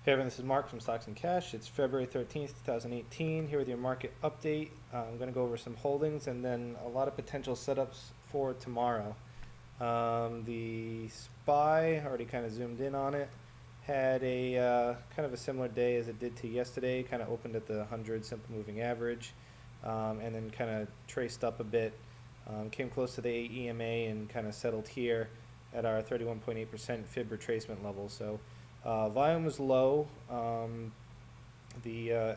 Hey everyone, this is Mark from Stocks and Cash. It's February 13th, 2018. Here with your market update. I'm going to go over some holdings and then a lot of potential setups for tomorrow. The SPY, already kind of zoomed in on it, had a kind of a similar day as it did to yesterday. Kind of opened at the 100 simple moving average and then kind of traced up a bit. Came close to the EMA and kind of settled here at our 31.8% fib retracement level. So volume was low. The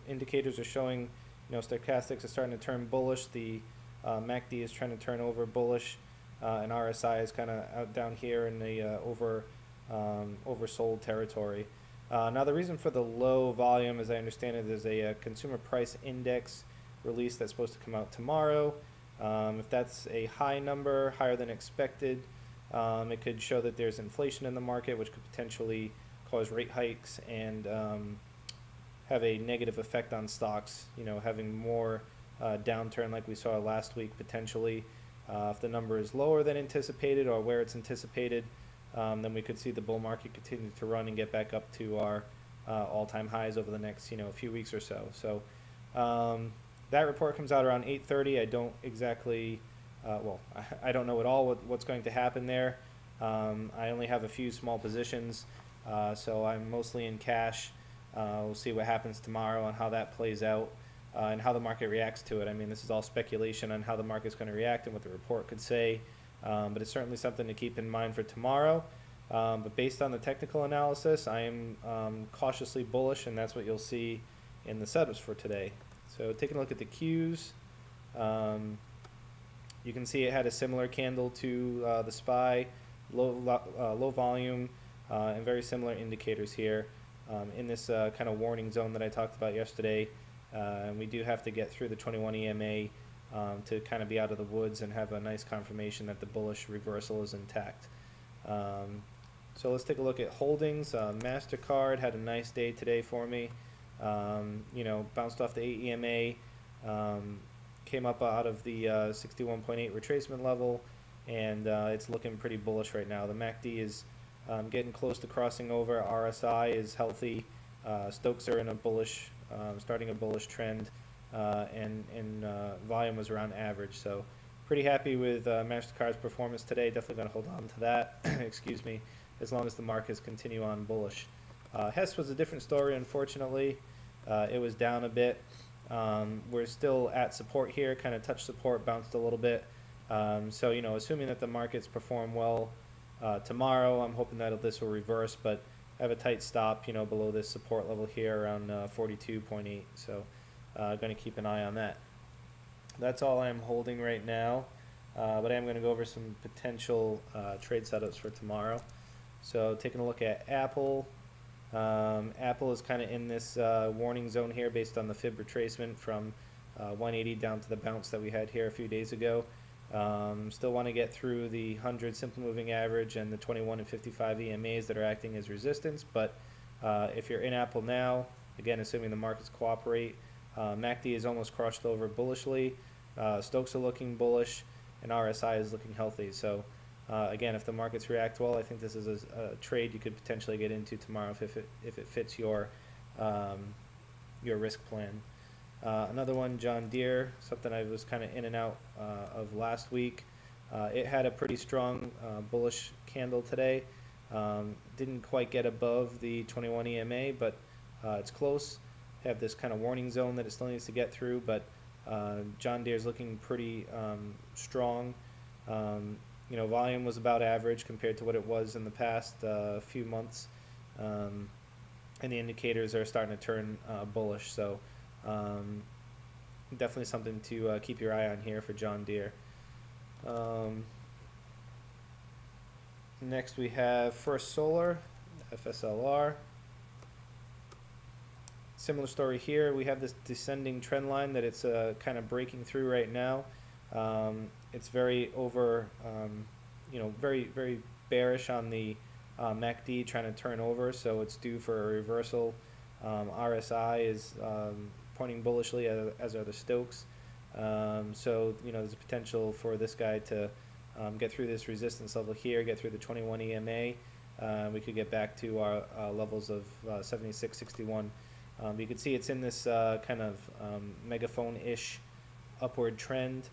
indicators are showing, stochastics are starting to turn bullish. The MACD is trying to turn over bullish, and RSI is kind of out down here in the oversold territory. Now, the reason for the low volume, as I understand it, is a consumer price index release that's supposed to come out tomorrow. If that's a high number, higher than expected, it could show that there's inflation in the market, which could potentially cause rate hikes and have a negative effect on stocks, having more downturn like we saw last week potentially. If the number is lower than anticipated or where it's anticipated, then we could see the bull market continue to run and get back up to our all-time highs over the next few weeks or so. So that report comes out around 8:30. I don't exactly I don't know at all what's going to happen there. I only have a few small positions, so I'm mostly in cash. We'll see what happens tomorrow and how that plays out and how the market reacts to it. I mean, this is all speculation on how the market's going to react and what the report could say, but it's certainly something to keep in mind for tomorrow. But based on the technical analysis, I am cautiously bullish, and that's what you'll see in the setups for today. So taking a look at the Qs. You can see it had a similar candle to the SPY, low volume, and very similar indicators here in this kind of warning zone that I talked about yesterday. And we do have to get through the 21 EMA to kind of be out of the woods and have a nice confirmation that the bullish reversal is intact. So let's take a look at holdings. MasterCard had a nice day today for me. Bounced off the AEMA. Came up out of the 61.8 retracement level, and it's looking pretty bullish right now. The MACD is getting close to crossing over. RSI is healthy. Stokes are in a bullish, starting a bullish trend, and volume was around average. So pretty happy with MasterCard's performance today. Definitely going to hold on to that, excuse me, as long as the markets continue on bullish. Hess was a different story, unfortunately. It was down a bit. We're still at support here, kind of touched support, bounced a little bit. So, assuming that the markets perform well tomorrow, I'm hoping that this will reverse, but I have a tight stop, below this support level here around 42.8. So, going to keep an eye on that. That's all I'm holding right now, but I am going to go over some potential trade setups for tomorrow. So, taking a look at Apple. Apple is kind of in this warning zone here based on the fib retracement from 180 down to the bounce that we had here a few days ago. Still want to get through the 100 simple moving average and the 21 and 55 EMAs that are acting as resistance, but if you're in Apple now, again, assuming the markets cooperate, MACD is almost crossed over bullishly, Stokes are looking bullish, and RSI is looking healthy. So again, if the markets react well, I think this is a trade you could potentially get into tomorrow if it fits your risk plan. Another one, John Deere, something I was kind of in and out of last week. It had a pretty strong bullish candle today. Didn't quite get above the 21 EMA, but it's close. Have this kind of warning zone that it still needs to get through, but John Deere is looking pretty strong. Volume was about average compared to what it was in the past few months, and the indicators are starting to turn bullish. So definitely something to keep your eye on here for John Deere. Next we have First Solar, FSLR. Similar story here. We have this descending trend line that it's kind of breaking through right now. It's very very, very bearish on the MACD, trying to turn over, so it's due for a reversal. RSI is pointing bullishly, as are the Stokes. So, there's a potential for this guy to get through this resistance level here, get through the 21 EMA, we could get back to our levels of 76, 61. You can see it's in this kind of megaphone-ish upward trend.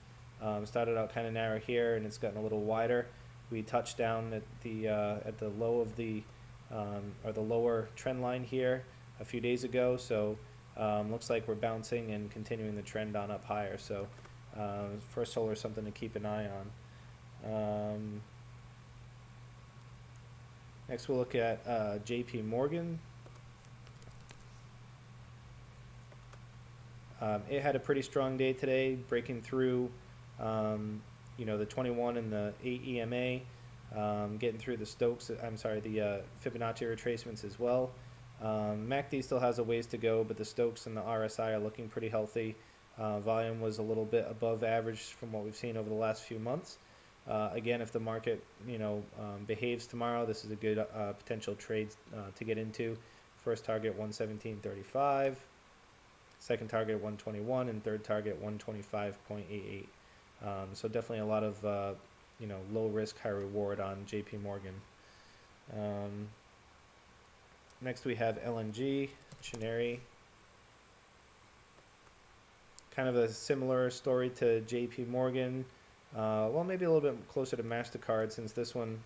Started out kind of narrow here, and it's gotten a little wider. We touched down at the low of the or the lower trend line here a few days ago. So looks like we're bouncing and continuing the trend on up higher. So First Solar is something to keep an eye on. Next, we'll look at JP Morgan. It had a pretty strong day today, breaking through, the 21 and the 8 EMA, getting through the the Fibonacci retracements as well. MACD still has a ways to go, but the Stokes and the RSI are looking pretty healthy. Volume was a little bit above average from what we've seen over the last few months. Again, if the market, behaves tomorrow, this is a good potential trade to get into. First target 117.35, second target 121, and third target 125.88. So definitely a lot of low risk, high reward on JP Morgan. Next we have LNG, Chineri. Kind of a similar story to JP Morgan. Well, maybe a little bit closer to MasterCard, since this one,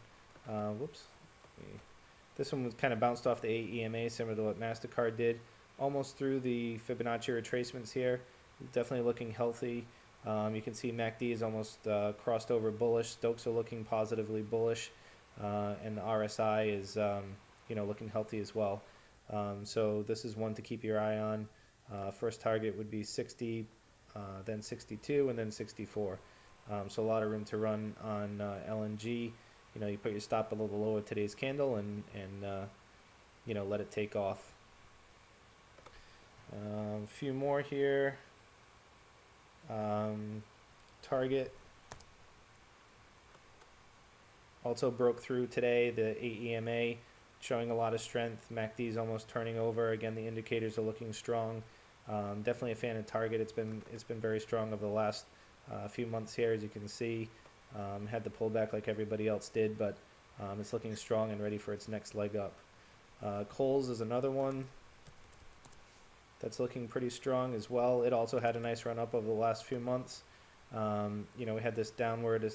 this one was kind of bounced off the 8 EMA, similar to what MasterCard did. Almost through the Fibonacci retracements here. Definitely looking healthy. You can see MACD is almost crossed over bullish. Stokes are looking positively bullish, and the RSI is looking healthy as well. So this is one to keep your eye on. First target would be 60, then 62, and then 64. So a lot of room to run on LNG. You put your stop below the low of today's candle and let it take off. A few more here. Target also broke through today, the 8 EMA showing a lot of strength. MACD is almost turning over. Again, the indicators are looking strong. Definitely a fan of Target. It's been very strong over the last few months here, as you can see. Had the pullback like everybody else did, but it's looking strong and ready for its next leg up. Kohl's is another one that's looking pretty strong as well. It also had a nice run up over the last few months. We had this downward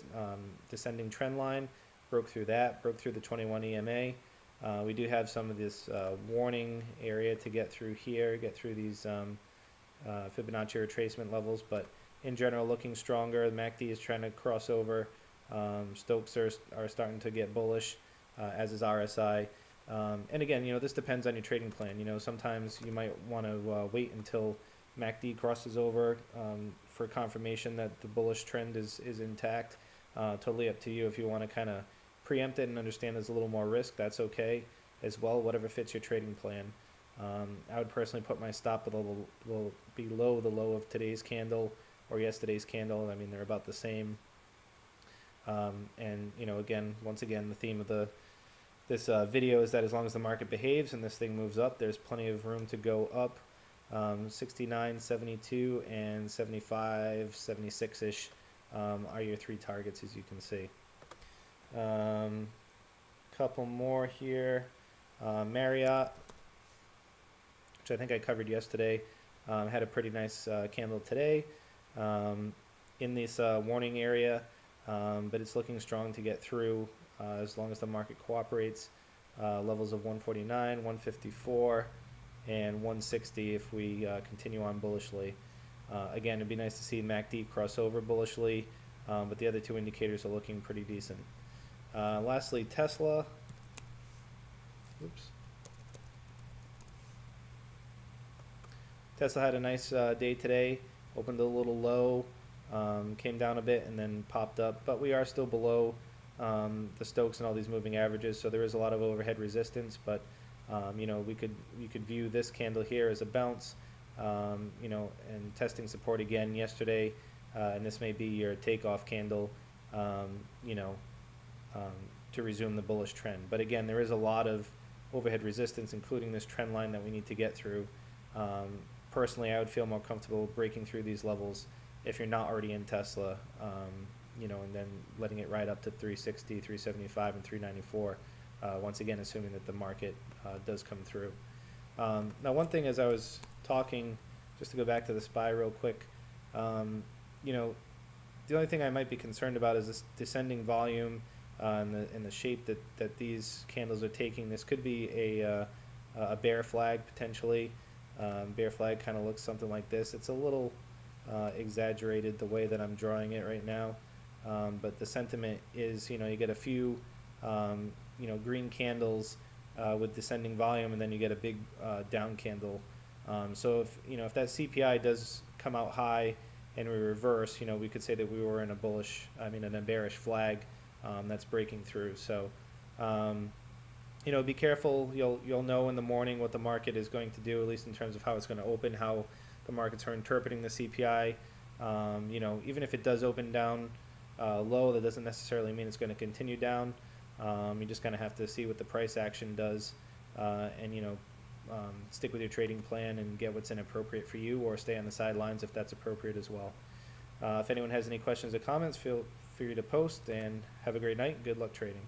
descending trend line, broke through the 21 EMA. We do have some of this warning area to get through here, get through these Fibonacci retracement levels, but in general looking stronger. The MACD is trying to cross over. Stokes are starting to get bullish, as is RSI. And again, this depends on your trading plan. Sometimes you might want to wait until MACD crosses over for confirmation that the bullish trend is intact. Totally up to you. If you want to kind of preempt it and understand there's a little more risk, that's okay as well, whatever fits your trading plan. I would personally put my stop below the low of today's candle or yesterday's candle. I mean, they're about the same. And once again, the theme of this video is that as long as the market behaves and this thing moves up, there's plenty of room to go up. 69, 72, and 75, 76-ish are your three targets, as you can see. Couple more here. Marriott, which I think I covered yesterday, had a pretty nice candle today in this warning area, but it's looking strong to get through as long as the market cooperates. Levels of 149, 154, and 160 if we continue on bullishly. Again, it'd be nice to see MACD cross over bullishly, but the other two indicators are looking pretty decent. Lastly, Tesla. Oops. Tesla had a nice day today. Opened a little low, came down a bit, and then popped up. But we are still below the Stokes and all these moving averages, so there is a lot of overhead resistance. But we could view this candle here as a bounce, and testing support again yesterday. And this may be your takeoff candle, to resume the bullish trend. But again, there is a lot of overhead resistance, including this trend line that we need to get through. Personally, I would feel more comfortable breaking through these levels if you're not already in Tesla, and then letting it ride up to 360, 375, and 394 once again, assuming that the market does come through. Now, one thing as I was talking, just to go back to the SPY real quick, you know, the only thing I might be concerned about is this descending volume and the shape that these candles are taking. This could be a bear flag potentially. Bear flag kind of looks something like this. It's a little exaggerated the way that I'm drawing it right now, but the sentiment is, you get a few green candles with descending volume, and then you get a big down candle. So if that CPI does come out high and we reverse, we could say that we were in a bearish flag that's breaking through. So be careful. You'll know in the morning what the market is going to do, at least in terms of how it's going to open, how the markets are interpreting the CPI. Even if it does open down low, that doesn't necessarily mean it's going to continue down. You just kind of have to see what the price action does, and stick with your trading plan and get what's inappropriate for you, or stay on the sidelines if that's appropriate as well. If anyone has any questions or comments, feel free to post, and have a great night. Good luck trading.